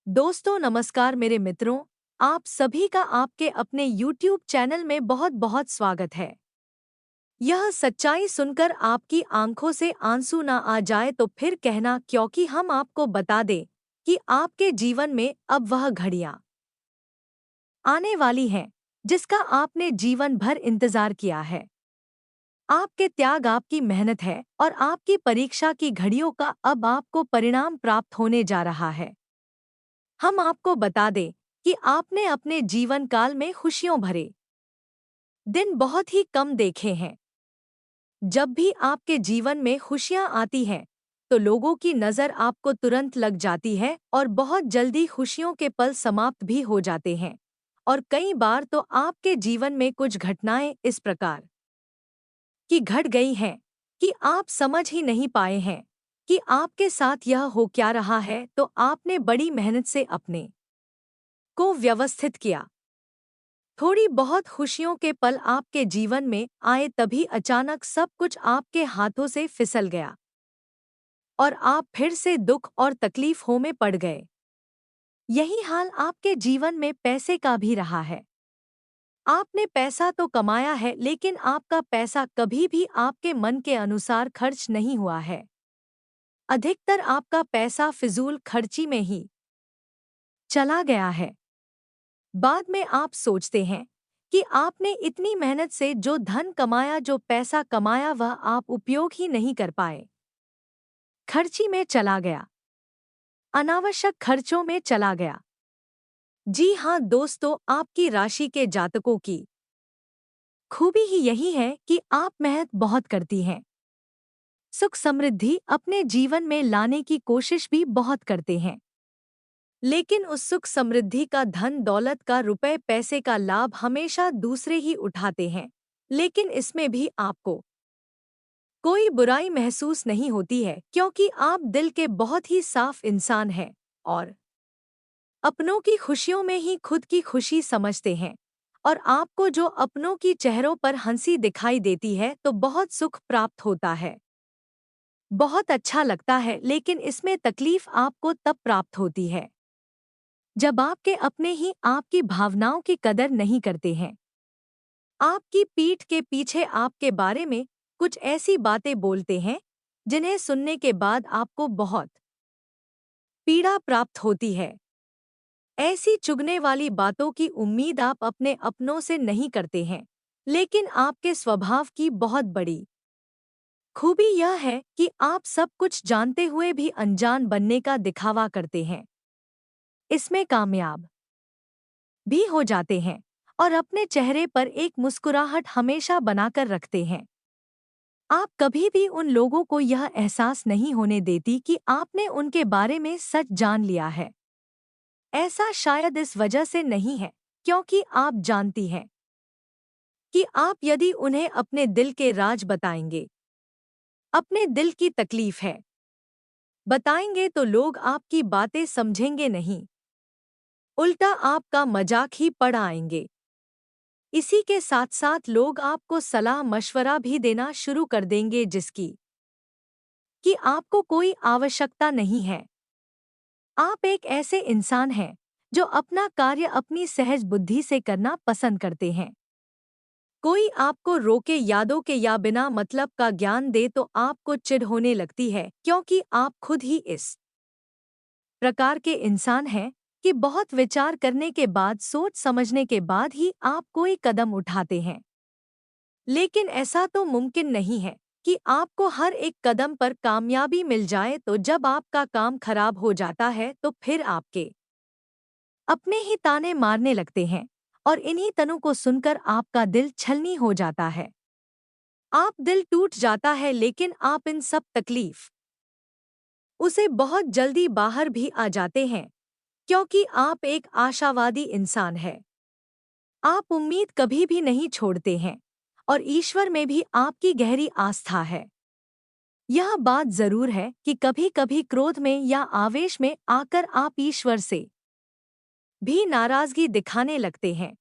दोस्तों नमस्कार मेरे मित्रों। आप सभी का आपके अपने YouTube चैनल में बहुत बहुत स्वागत है। यह सच्चाई सुनकर आपकी आंखों से आंसू ना आ जाए तो फिर कहना, क्योंकि हम आपको बता दें कि आपके जीवन में अब वह घड़ियां आने वाली हैं जिसका आपने जीवन भर इंतजार किया है। आपके त्याग, आपकी मेहनत है और आपकी परीक्षा की घड़ियों का अब आपको परिणाम प्राप्त होने जा रहा है। हम आपको बता दें कि आपने अपने जीवन काल में खुशियों भरे दिन बहुत ही कम देखे हैं। जब भी आपके जीवन में खुशियां आती हैं, तो लोगों की नज़र आपको तुरंत लग जाती है और बहुत जल्दी खुशियों के पल समाप्त भी हो जाते हैं। और कई बार तो आपके जीवन में कुछ घटनाएं इस प्रकार की घट गई हैं कि आप समझ ही नहीं पाए हैं कि आपके साथ यह हो क्या रहा है। तो आपने बड़ी मेहनत से अपने को व्यवस्थित किया, थोड़ी बहुत खुशियों के पल आपके जीवन में आए, तभी अचानक सब कुछ आपके हाथों से फिसल गया और आप फिर से दुख और तकलीफों में पड़ गए। यही हाल आपके जीवन में पैसे का भी रहा है। आपने पैसा तो कमाया है, लेकिन आपका पैसा कभी भी आपके मन के अनुसार खर्च नहीं हुआ है। अधिकतर आपका पैसा फिजूल खर्ची में ही चला गया है। बाद में आप सोचते हैं कि आपने इतनी मेहनत से जो धन कमाया, जो पैसा कमाया, वह आप उपयोग ही नहीं कर पाए, खर्ची में चला गया, अनावश्यक खर्चों में चला गया। जी हाँ दोस्तों, आपकी राशि के जातकों की खूबी ही यही है कि आप मेहनत बहुत करती हैं, सुख समृद्धि अपने जीवन में लाने की कोशिश भी बहुत करते हैं, लेकिन उस सुख समृद्धि का, धन दौलत का, रुपए पैसे का लाभ हमेशा दूसरे ही उठाते हैं। लेकिन इसमें भी आपको कोई बुराई महसूस नहीं होती है, क्योंकि आप दिल के बहुत ही साफ इंसान हैं और अपनों की खुशियों में ही खुद की खुशी समझते हैं। और आपको जो अपनों की चेहरों पर हंसी दिखाई देती है तो बहुत सुख प्राप्त होता है, बहुत अच्छा लगता है। लेकिन इसमें तकलीफ आपको तब प्राप्त होती है जब आपके अपने ही आपकी भावनाओं की कदर नहीं करते हैं। आपकी पीठ के पीछे आपके बारे में कुछ ऐसी बातें बोलते हैं जिन्हें सुनने के बाद आपको बहुत पीड़ा प्राप्त होती है। ऐसी चुगने वाली बातों की उम्मीद आप अपने अपनों से नहीं करते हैं, लेकिन आपके स्वभाव की बहुत बड़ी खूबी यह है कि आप सब कुछ जानते हुए भी अनजान बनने का दिखावा करते हैं, इसमें कामयाब भी हो जाते हैं और अपने चेहरे पर एक मुस्कुराहट हमेशा बनाकर रखते हैं। आप कभी भी उन लोगों को यह एहसास नहीं होने देती कि आपने उनके बारे में सच जान लिया है। ऐसा शायद इस वजह से नहीं है क्योंकि आप जानती हैं कि आप यदि उन्हें अपने दिल के राज बताएंगे, अपने दिल की तकलीफ है बताएंगे, तो लोग आपकी बातें समझेंगे नहीं, उल्टा आपका मजाक ही पढ़ाएंगे। इसी के साथ साथ लोग आपको सलाह मशवरा भी देना शुरू कर देंगे जिसकी कि आपको कोई आवश्यकता नहीं है। आप एक ऐसे इंसान हैं जो अपना कार्य अपनी सहज बुद्धि से करना पसंद करते हैं। कोई आपको रोके, यादों के या बिना मतलब का ज्ञान दे तो आपको चिढ़ होने लगती है, क्योंकि आप खुद ही इस प्रकार के इंसान हैं कि बहुत विचार करने के बाद, सोच समझने के बाद ही आप कोई कदम उठाते हैं। लेकिन ऐसा तो मुमकिन नहीं है कि आपको हर एक कदम पर कामयाबी मिल जाए। तो जब आपका काम खराब हो जाता है तो फिर आपके अपने ही ताने मारने लगते हैं और इन्हीं तनों को सुनकर आपका दिल छलनी हो जाता है। आप दिल टूट जाता है, लेकिन आप इन सब तकलीफ उसे बहुत जल्दी बाहर भी आ जाते हैं, क्योंकि आप एक आशावादी इंसान हैं। आप उम्मीद कभी भी नहीं छोड़ते हैं और ईश्वर में भी आपकी गहरी आस्था है। यह बात जरूर है कि कभी कभी क्रोध में या आवेश में आकर आप ईश्वर से भी नाराजगी दिखाने लगते हैं,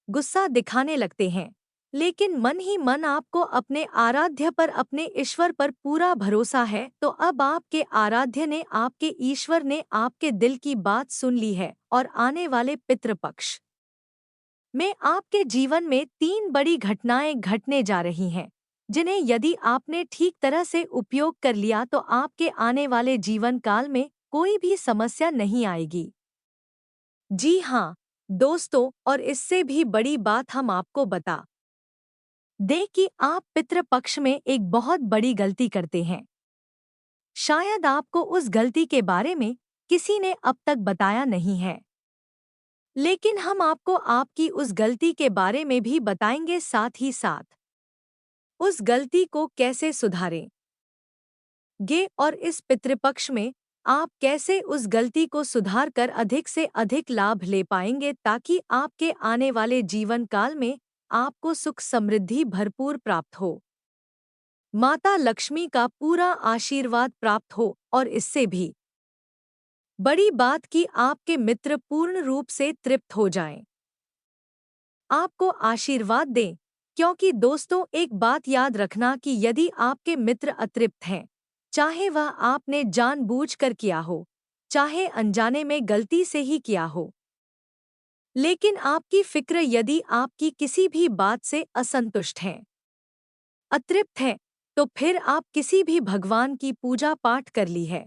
गुस्सा दिखाने लगते हैं, लेकिन मन ही मन आपको अपने आराध्य पर, अपने ईश्वर पर पूरा भरोसा है, तो अब आपके आराध्य ने, आपके ईश्वर ने आपके दिल की बात सुन ली है और आने वाले पितृपक्ष में आपके जीवन में 3 बड़ी घटनाएं घटने जा रही हैं, जिन्हें यदि आपने ठीक तरह से उपयोग कर लिया तो आपके आने वाले जीवन काल में कोई भी समस्या नहीं आएगी। जी हाँ, दोस्तों, और इससे भी बड़ी बात हम आपको बता दें कि आप पितृपक्ष में एक बहुत बड़ी गलती करते हैं। शायद आपको उस गलती के बारे में किसी ने अब तक बताया नहीं है, लेकिन हम आपको आपकी उस गलती के बारे में भी बताएंगे, साथ ही साथ उस गलती को कैसे सुधारें गे, और इस पितृपक्ष में आप कैसे उस गलती को सुधार कर अधिक से अधिक लाभ ले पाएंगे, ताकि आपके आने वाले जीवन काल में आपको सुख समृद्धि भरपूर प्राप्त हो, माता लक्ष्मी का पूरा आशीर्वाद प्राप्त हो, और इससे भी बड़ी बात कि आपके मित्र पूर्ण रूप से तृप्त हो जाएं, आपको आशीर्वाद दें। क्योंकि दोस्तों, एक बात याद रखना कि यदि आपके मित्र अतृप्त हैं, चाहे वह आपने जानबूझकर किया हो, चाहे अनजाने में गलती से ही किया हो, लेकिन आपकी फिक्र यदि आपकी किसी भी बात से असंतुष्ट हैं, अतृप्त हैं, तो फिर आप किसी भी भगवान की पूजा पाठ कर ली है,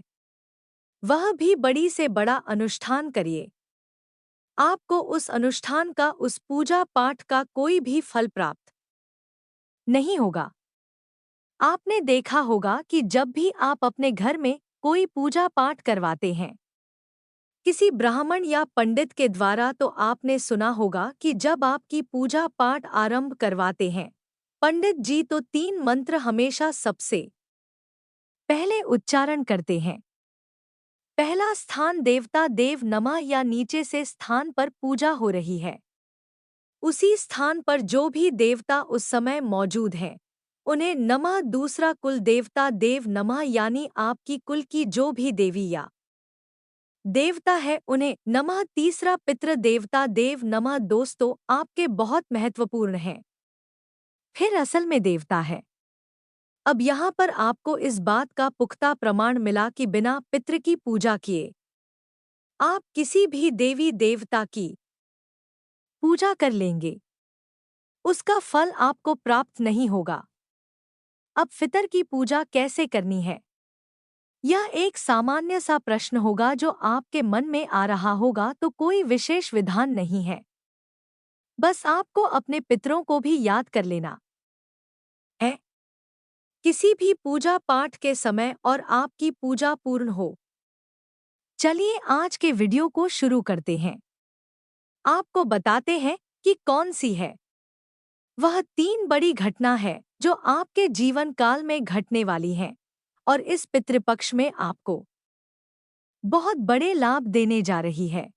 वह भी बड़ी से बड़ा अनुष्ठान करिए, आपको उस अनुष्ठान का, उस पूजा पाठ का कोई भी फल प्राप्त नहीं होगा। आपने देखा होगा कि जब भी आप अपने घर में कोई पूजा पाठ करवाते हैं किसी ब्राह्मण या पंडित के द्वारा, तो आपने सुना होगा कि जब आपकी पूजा पाठ आरंभ करवाते हैं पंडित जी, तो 3 मंत्र हमेशा सबसे पहले उच्चारण करते हैं। पहला स्थान देवता देव नमः, या नीचे से स्थान पर पूजा हो रही है, उसी स्थान पर जो भी देवता उस समय मौजूद हैं उन्हें नमः। दूसरा कुल देवता देव नमः, यानी आपकी कुल की जो भी देवी या देवता है उन्हें नमः। तीसरा पितृ देवता देव नमः। दोस्तों, आपके बहुत महत्वपूर्ण हैं, फिर असल में देवता है। अब यहाँ पर आपको इस बात का पुख्ता प्रमाण मिला कि बिना पितृ की पूजा किए आप किसी भी देवी देवता की पूजा कर लेंगे, उसका फल आपको प्राप्त नहीं होगा। अब पितर की पूजा कैसे करनी है, यह एक सामान्य सा प्रश्न होगा जो आपके मन में आ रहा होगा, तो कोई विशेष विधान नहीं है, बस आपको अपने पितरों को भी याद कर लेना है किसी भी पूजा पाठ के समय, और आपकी पूजा पूर्ण हो। चलिए आज के वीडियो को शुरू करते हैं। आपको बताते हैं कि कौन सी है वह 3 बड़ी घटना है जो आपके जीवन काल में घटने वाली हैं, और इस पितृपक्ष में आपको बहुत बड़े लाभ देने जा रही है।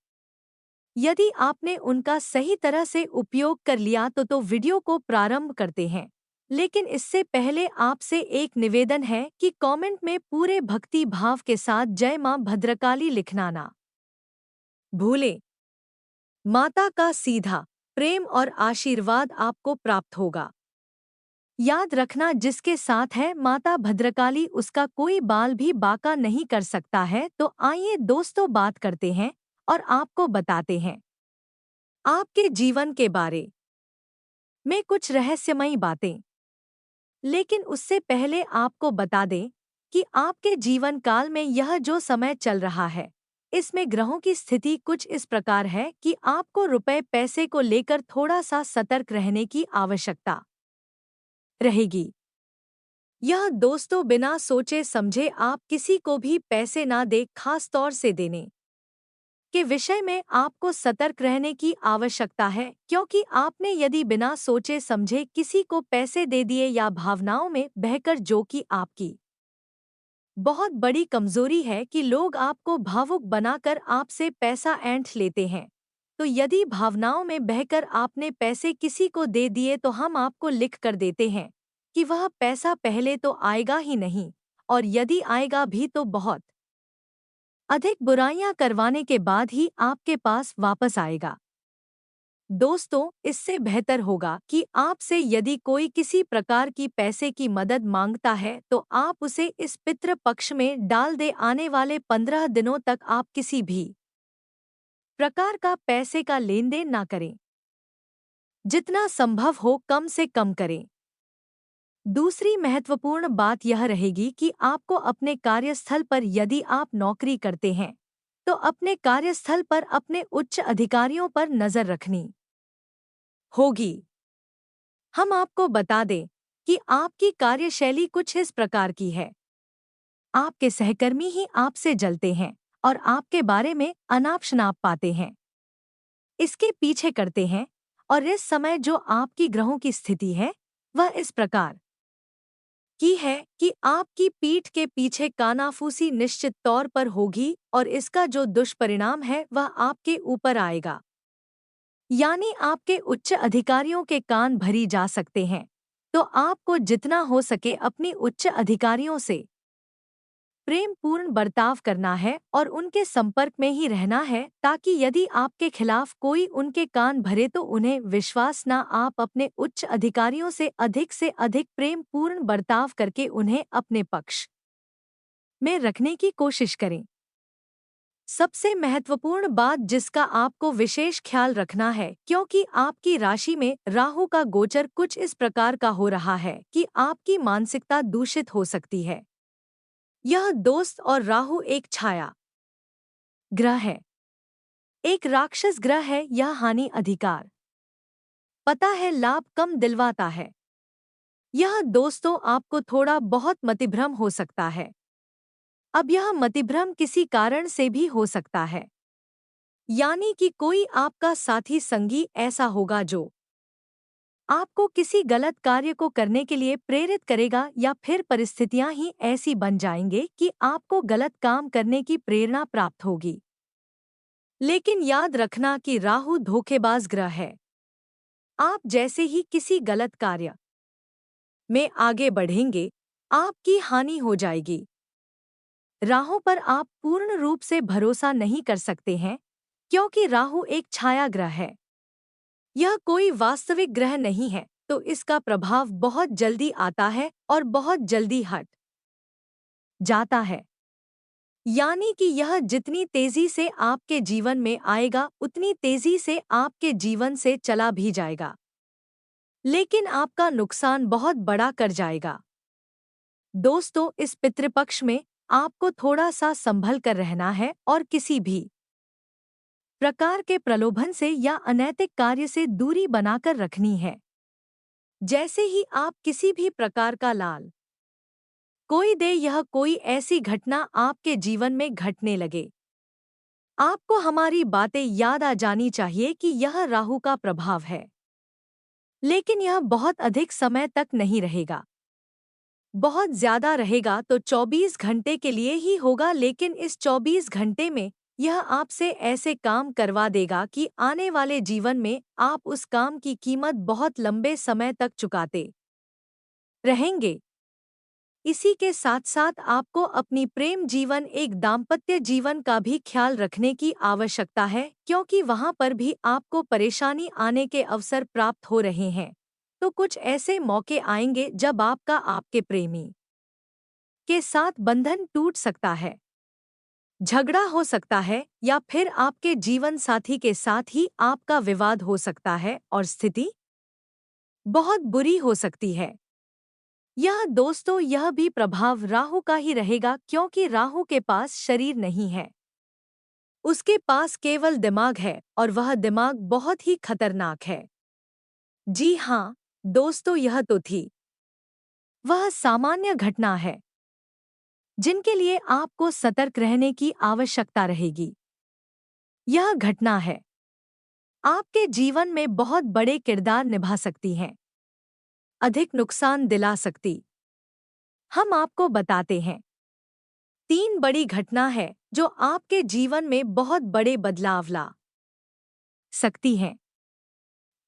यदि आपने उनका सही तरह से उपयोग कर लिया तो वीडियो को प्रारंभ करते हैं। लेकिन इससे पहले आपसे एक निवेदन है कि कमेंट में पूरे भक्ति भाव के साथ जय मां भद्रकाली लिखना ना भूलें। माता का सीधा प्रेम और आशीर्वाद आपको प्राप्त होगा। याद रखना, जिसके साथ है माता भद्रकाली उसका कोई बाल भी बांका नहीं कर सकता है। तो आइए दोस्तों, बात करते हैं और आपको बताते हैं आपके जीवन के बारे में कुछ रहस्यमयी बातें। लेकिन उससे पहले आपको बता दें कि आपके जीवन काल में यह जो समय चल रहा है, इसमें ग्रहों की स्थिति कुछ इस प्रकार है कि आपको रुपए पैसे को लेकर थोड़ा सा सतर्क रहने की आवश्यकता रहेगी। यह दोस्तों, बिना सोचे समझे आप किसी को भी पैसे ना दे, खास तौर से देने के विषय में आपको सतर्क रहने की आवश्यकता है, क्योंकि आपने यदि बिना सोचे समझे किसी को पैसे दे दिए या भावनाओं में बहकर, जो कि आपकी बहुत बड़ी कमजोरी है कि लोग आपको भावुक बनाकर आपसे पैसा ऐंठ लेते हैं। तो यदि भावनाओं में बहकर आपने पैसे किसी को दे दिए, तो हम आपको लिख कर देते हैं कि वह पैसा पहले तो आएगा ही नहीं, और यदि आएगा भी तो बहुत अधिक बुराइयां करवाने के बाद ही आपके पास वापस आएगा। दोस्तों, इससे बेहतर होगा कि आपसे यदि कोई किसी प्रकार की पैसे की मदद मांगता है तो आप उसे इस पितृ पक्ष में डाल दे। आने वाले 15 दिनों तक आप किसी भी प्रकार का पैसे का लेन देन ना करें। जितना संभव हो कम से कम करें। दूसरी महत्वपूर्ण बात यह रहेगी कि आपको अपने कार्यस्थल पर, यदि आप नौकरी करते हैं, तो अपने कार्यस्थल पर अपने उच्च अधिकारियों पर नजर रखनी होगी। हम आपको बता दें कि आपकी कार्यशैली कुछ इस प्रकार की है। आपके सहकर्मी ही आपसे जलते हैं और आपके बारे में अनाप शनाप पाते हैं। इसके पीछे करते हैं, और इस समय जो आपकी ग्रहों की स्थिति है वह इस प्रकार की है कि आपकी पीठ के पीछे कानाफूसी निश्चित तौर पर होगी, और इसका जो दुष्परिणाम है वह आपके ऊपर आएगा। यानी आपके उच्च अधिकारियों के कान भरी जा सकते हैं। तो आपको जितना हो सके अपनी उच्च अधिकारियों से प्रेम पूर्ण बर्ताव करना है और उनके संपर्क में ही रहना है, ताकि यदि आपके खिलाफ कोई उनके कान भरे तो उन्हें विश्वास ना। आप अपने उच्च अधिकारियों से अधिक प्रेम पूर्ण बर्ताव करके उन्हें अपने पक्ष में रखने की कोशिश करें। सबसे महत्वपूर्ण बात जिसका आपको विशेष ख्याल रखना है, क्योंकि आपकी राशि में राहु का गोचर कुछ इस प्रकार का हो रहा है कि आपकी मानसिकता दूषित हो सकती है। यह दोस्त और राहु एक छाया ग्रह है, एक राक्षस ग्रह है। यह हानि अधिकार पता है लाभ कम दिलवाता है। यह दोस्तों आपको थोड़ा बहुत मतिभ्रम हो सकता है। अब यह मतिभ्रम किसी कारण से भी हो सकता है, यानी कि कोई आपका साथी संगी ऐसा होगा जो आपको किसी गलत कार्य को करने के लिए प्रेरित करेगा, या फिर परिस्थितियां ही ऐसी बन जाएंगे कि आपको गलत काम करने की प्रेरणा प्राप्त होगी। लेकिन याद रखना कि राहु धोखेबाज ग्रह है। आप जैसे ही किसी गलत कार्य में आगे बढ़ेंगे, आपकी हानि हो जाएगी। राहु पर आप पूर्ण रूप से भरोसा नहीं कर सकते हैं, क्योंकि राहु एक छाया ग्रह है। यह कोई वास्तविक ग्रह नहीं है, तो इसका प्रभाव बहुत जल्दी आता है और बहुत जल्दी हट जाता है। यानी कि यह जितनी तेजी से आपके जीवन में आएगा उतनी तेजी से आपके जीवन से चला भी जाएगा, लेकिन आपका नुकसान बहुत बड़ा कर जाएगा। दोस्तों, इस पितृपक्ष में आपको थोड़ा सा संभल कर रहना है और किसी भी प्रकार के प्रलोभन से या अनैतिक कार्य से दूरी बनाकर रखनी है। जैसे ही आप किसी भी प्रकार का लाल कोई दे, यह कोई ऐसी घटना आपके जीवन में घटने लगे, आपको हमारी बातें याद आ जानी चाहिए कि यह राहु का प्रभाव है। लेकिन यह बहुत अधिक समय तक नहीं रहेगा। बहुत ज्यादा रहेगा तो 24 घंटे के लिए ही होगा, लेकिन इस 24 घंटे में यह आपसे ऐसे काम करवा देगा कि आने वाले जीवन में आप उस काम की कीमत बहुत लंबे समय तक चुकाते रहेंगे। इसी के साथ साथ आपको अपनी प्रेम जीवन, एक दाम्पत्य जीवन का भी ख्याल रखने की आवश्यकता है, क्योंकि वहां पर भी आपको परेशानी आने के अवसर प्राप्त हो रहे हैं। तो कुछ ऐसे मौके आएंगे जब आपका आपके प्रेमी के साथ बंधन टूट सकता है, झगड़ा हो सकता है, या फिर आपके जीवन साथी के साथ ही आपका विवाद हो सकता है और स्थिति बहुत बुरी हो सकती है। यह दोस्तों यह भी प्रभाव राहु का ही रहेगा, क्योंकि राहु के पास शरीर नहीं है, उसके पास केवल दिमाग है, और वह दिमाग बहुत ही खतरनाक है। जी हाँ दोस्तों, यह तो थी वह सामान्य घटना है जिनके लिए आपको सतर्क रहने की आवश्यकता रहेगी। यह घटना है आपके जीवन में बहुत बड़े किरदार निभा सकती हैं, अधिक नुकसान दिला सकती। हम आपको बताते हैं 3 बड़ी घटना है जो आपके जीवन में बहुत बड़े बदलाव ला सकती हैं।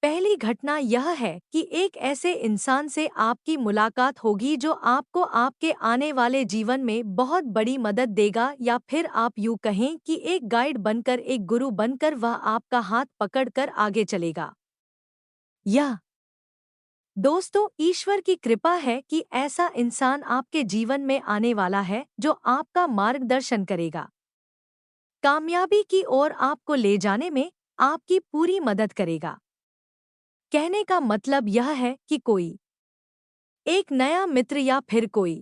पहली घटना यह है कि एक ऐसे इंसान से आपकी मुलाकात होगी जो आपको आपके आने वाले जीवन में बहुत बड़ी मदद देगा, या फिर आप यूँ कहें कि एक गाइड बनकर, एक गुरु बनकर वह आपका हाथ पकड़कर आगे चलेगा। यह दोस्तों ईश्वर की कृपा है कि ऐसा इंसान आपके जीवन में आने वाला है जो आपका मार्गदर्शन करेगा, कामयाबी की ओर आपको ले जाने में आपकी पूरी मदद करेगा। कहने का मतलब यह है कि कोई एक नया मित्र या फिर कोई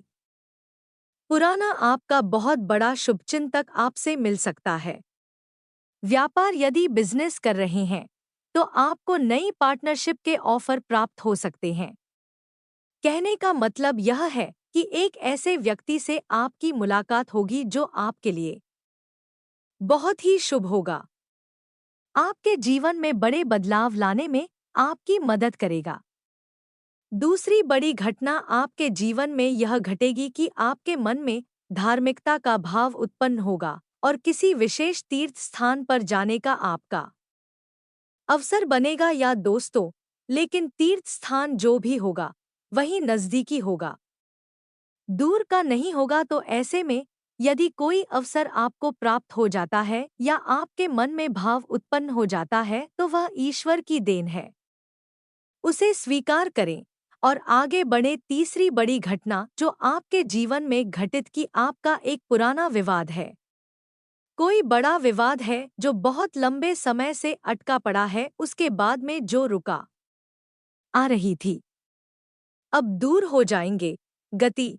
पुराना आपका बहुत बड़ा शुभचिंतक आपसे मिल सकता है। व्यापार यदि बिजनेस कर रहे हैं तो आपको नई पार्टनरशिप के ऑफर प्राप्त हो सकते हैं। कहने का मतलब यह है कि एक ऐसे व्यक्ति से आपकी मुलाकात होगी जो आपके लिए बहुत ही शुभ होगा, आपके जीवन में बड़े बदलाव लाने में आपकी मदद करेगा। दूसरी बड़ी घटना आपके जीवन में यह घटेगी कि आपके मन में धार्मिकता का भाव उत्पन्न होगा और किसी विशेष तीर्थ स्थान पर जाने का आपका अवसर बनेगा। या दोस्तों, लेकिन तीर्थ स्थान जो भी होगा वही नज़दीकी होगा, दूर का नहीं होगा। तो ऐसे में यदि कोई अवसर आपको प्राप्त हो जाता है या आपके मन में भाव उत्पन्न हो जाता है तो वह ईश्वर की देन है, उसे स्वीकार करें और आगे बढ़े। तीसरी बड़ी घटना जो आपके जीवन में घटित की आपका एक पुराना विवाद है, कोई बड़ा विवाद है जो बहुत लंबे समय से अटका पड़ा है, उसके बाद में जो रुका आ रही थी अब दूर हो जाएंगे, गति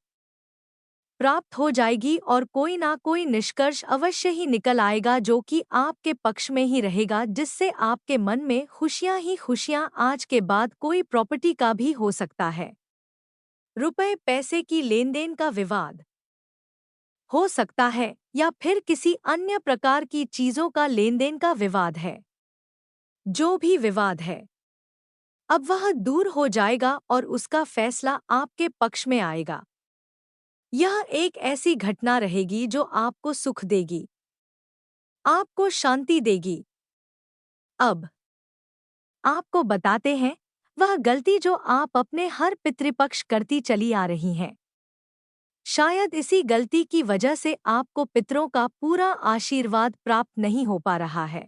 प्राप्त हो जाएगी और कोई ना कोई निष्कर्ष अवश्य ही निकल आएगा जो कि आपके पक्ष में ही रहेगा, जिससे आपके मन में खुशियां ही खुशियां। आज के बाद कोई प्रॉपर्टी का भी हो सकता है, रुपए पैसे की लेन देन का विवाद हो सकता है, या फिर किसी अन्य प्रकार की चीजों का लेन देन का विवाद है। जो भी विवाद है अब वह दूर हो जाएगा और उसका फैसला आपके पक्ष में आएगा। यह एक ऐसी घटना रहेगी जो आपको सुख देगी, आपको शांति देगी। अब आपको बताते हैं वह गलती जो आप अपने हर पितृपक्ष करती चली आ रही हैं। शायद इसी गलती की वजह से आपको पितरों का पूरा आशीर्वाद प्राप्त नहीं हो पा रहा है,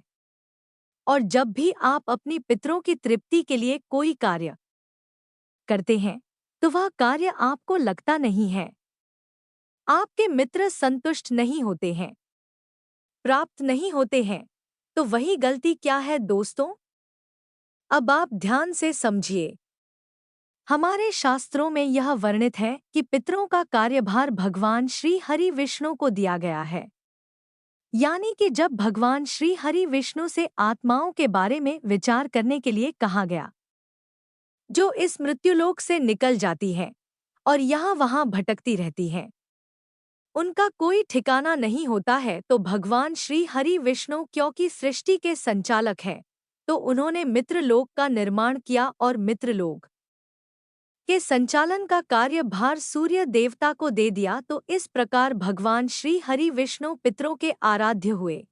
और जब भी आप अपनी पितरों की तृप्ति के लिए कोई कार्य करते हैं तो वह कार्य आपको लगता नहीं है, आपके मित्र संतुष्ट नहीं होते हैं, प्राप्त नहीं होते हैं। तो वही गलती क्या है दोस्तों? अब आप ध्यान से समझिए। हमारे शास्त्रों में यह वर्णित है कि पितरों का कार्यभार भगवान श्री हरि विष्णु को दिया गया है। यानी कि जब भगवान श्री हरि विष्णु से आत्माओं के बारे में विचार करने के लिए कहा गया, जो इस मृत्युलोक से निकल जाती है और यहाँ वहाँ भटकती रहती हैं, उनका कोई ठिकाना नहीं होता है, तो भगवान श्री हरि विष्णु क्योंकि सृष्टि के संचालक हैं, तो उन्होंने मित्रलोक का निर्माण किया और मित्रलोक के संचालन का कार्यभार सूर्य देवता को दे दिया। तो इस प्रकार भगवान श्री हरि विष्णु पितरों के आराध्य हुए,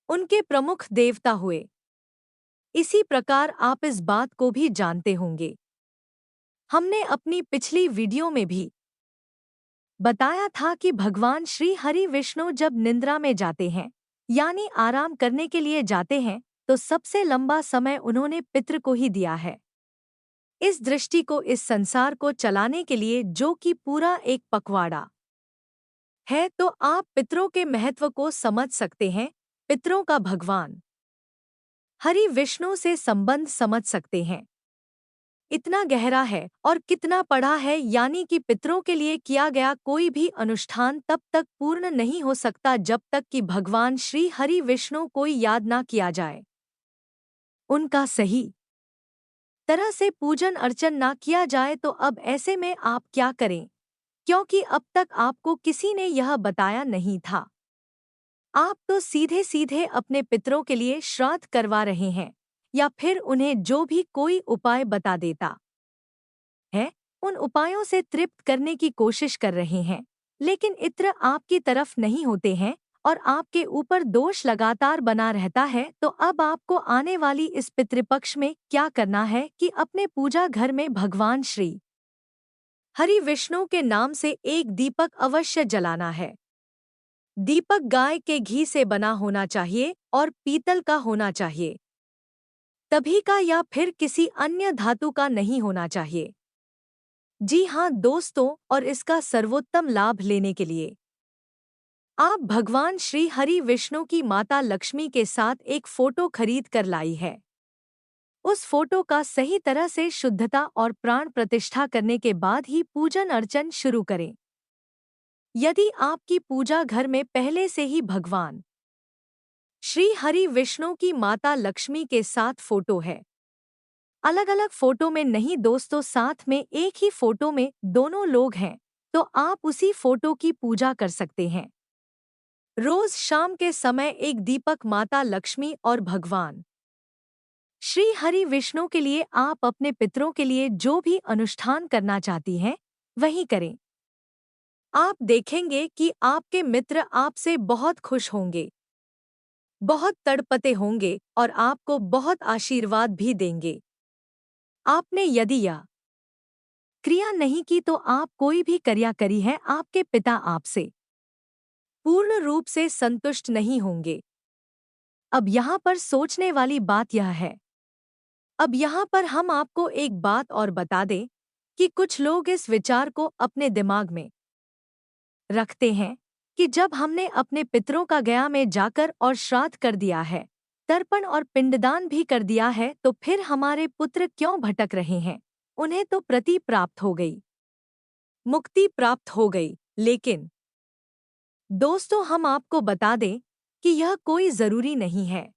उनके प्रमुख देवता हुए। इसी प्रकार आप इस बात को भी जानते होंगे, हमने अपनी पिछली वीडियो में भी बताया था कि भगवान श्री हरि विष्णु जब निद्रा में जाते हैं, यानी आराम करने के लिए जाते हैं, तो सबसे लंबा समय उन्होंने पितृ को ही दिया है। इस दृष्टि को इस संसार को चलाने के लिए जो कि पूरा एक पखवाड़ा है, तो आप पितरों के महत्व को समझ सकते हैं, पितरों का भगवान हरि विष्णु से संबंध समझ सकते हैं। इतना गहरा है और कितना पढ़ा है, यानी कि पितरों के लिए किया गया कोई भी अनुष्ठान तब तक पूर्ण नहीं हो सकता जब तक कि भगवान श्री हरि विष्णु को याद ना किया जाए, उनका सही तरह से पूजन अर्चन ना किया जाए। तो अब ऐसे में आप क्या करें, क्योंकि अब तक आपको किसी ने यह बताया नहीं था। आप तो सीधे सीधे अपने पितरों के लिए श्राद्ध करवा रहे हैं, या फिर उन्हें जो भी कोई उपाय बता देता है उन उपायों से तृप्त करने की कोशिश कर रहे हैं, लेकिन इत्र आपकी तरफ नहीं होते हैं और आपके ऊपर दोष लगातार बना रहता है, तो अब आपको आने वाली इस पितृपक्ष में क्या करना है कि अपने पूजा घर में भगवान श्री हरि विष्णु के नाम से एक दीपक अवश्य जलाना है। दीपक गाय के घी से बना होना चाहिए और पीतल का होना चाहिए, तभी का या फिर किसी अन्य धातु का नहीं होना चाहिए। जी हाँ दोस्तों, और इसका सर्वोत्तम लाभ लेने के लिए आप भगवान श्री हरि विष्णु की माता लक्ष्मी के साथ एक फोटो खरीद कर लाई है। उस फोटो का सही तरह से शुद्धता और प्राण प्रतिष्ठा करने के बाद ही पूजन अर्चन शुरू करें। यदि आपकी पूजा घर में पहले से ही भगवान श्री हरि विष्णु की माता लक्ष्मी के साथ फोटो है, अलग अलग फोटो में नहीं दोस्तों, साथ में एक ही फोटो में दोनों लोग हैं, तो आप उसी फोटो की पूजा कर सकते हैं। रोज शाम के समय एक दीपक माता लक्ष्मी और भगवान श्री हरि विष्णु के लिए आप अपने पितरों के लिए जो भी अनुष्ठान करना चाहती हैं वही करें। आप देखेंगे कि आपके मित्र आपसे बहुत खुश होंगे, बहुत तड़पते होंगे और आपको बहुत आशीर्वाद भी देंगे। आपने यदि यह क्रिया नहीं की तो आप कोई भी क्रिया करी है, आपके पिता आपसे पूर्ण रूप से संतुष्ट नहीं होंगे। अब यहाँ पर सोचने वाली बात यह है, अब यहाँ पर हम आपको एक बात और बता दें कि कुछ लोग इस विचार को अपने दिमाग में रखते हैं कि जब हमने अपने पितरों का गया में जाकर और श्राद्ध कर दिया है, तर्पण और पिंडदान भी कर दिया है, तो फिर हमारे पुत्र क्यों भटक रहे हैं? उन्हें तो प्रति प्राप्त हो गई, मुक्ति प्राप्त हो गई। लेकिन दोस्तों, हम आपको बता दें कि यह कोई जरूरी नहीं है।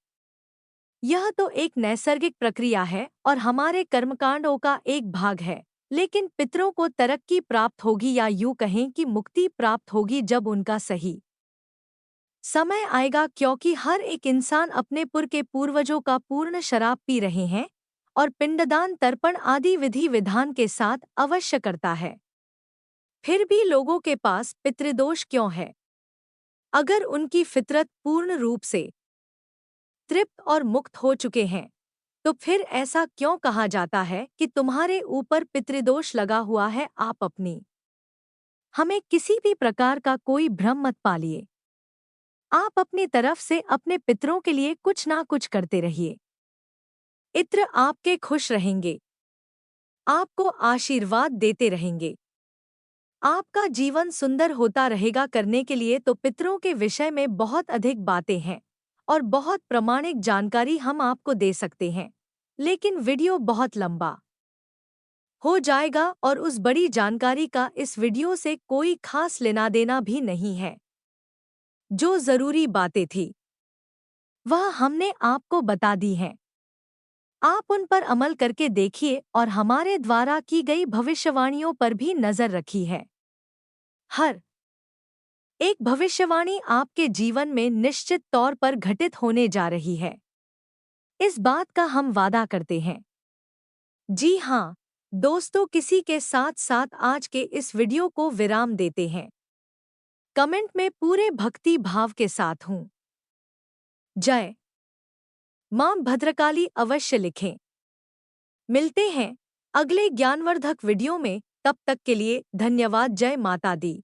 यह तो एक नैसर्गिक प्रक्रिया है और हमारे कर्मकांडों का एक भाग है। लेकिन पितरों को तरक्की प्राप्त होगी, या यूं कहें कि मुक्ति प्राप्त होगी, जब उनका सही समय आएगा, क्योंकि हर एक इंसान अपने पुर के पूर्वजों का पूर्ण शराब पी रहे हैं और पिंडदान तर्पण आदि विधि विधान के साथ अवश्य करता है। फिर भी लोगों के पास पितृदोष क्यों है? अगर उनकी फितरत पूर्ण रूप से तृप्त और मुक्त हो चुके हैं, तो फिर ऐसा क्यों कहा जाता है कि तुम्हारे ऊपर पितृदोष लगा हुआ है? आप अपनी हमें किसी भी प्रकार का कोई भ्रम मत पालिए। आप अपनी तरफ से अपने पितरों के लिए कुछ ना कुछ करते रहिए। पितृ आपके खुश रहेंगे, आपको आशीर्वाद देते रहेंगे, आपका जीवन सुंदर होता रहेगा। करने के लिए तो पितरों के विषय में बहुत अधिक बातें हैं और बहुत प्रामाणिक जानकारी हम आपको दे सकते हैं, लेकिन वीडियो बहुत लंबा हो जाएगा और उस बड़ी जानकारी का इस वीडियो से कोई खास लेना देना भी नहीं है। जो जरूरी बातें थी वह हमने आपको बता दी हैं। आप उन पर अमल करके देखिए और हमारे द्वारा की गई भविष्यवाणियों पर भी नजर रखी है। हर एक भविष्यवाणी आपके जीवन में निश्चित तौर पर घटित होने जा रही है, इस बात का हम वादा करते हैं। जी हाँ दोस्तों, किसी के साथ साथ आज के इस वीडियो को विराम देते हैं। कमेंट में पूरे भक्ति भाव के साथ हूँ जय मां भद्रकाली अवश्य लिखें। मिलते हैं अगले ज्ञानवर्धक वीडियो में, तब तक के लिए धन्यवाद। जय माता दी।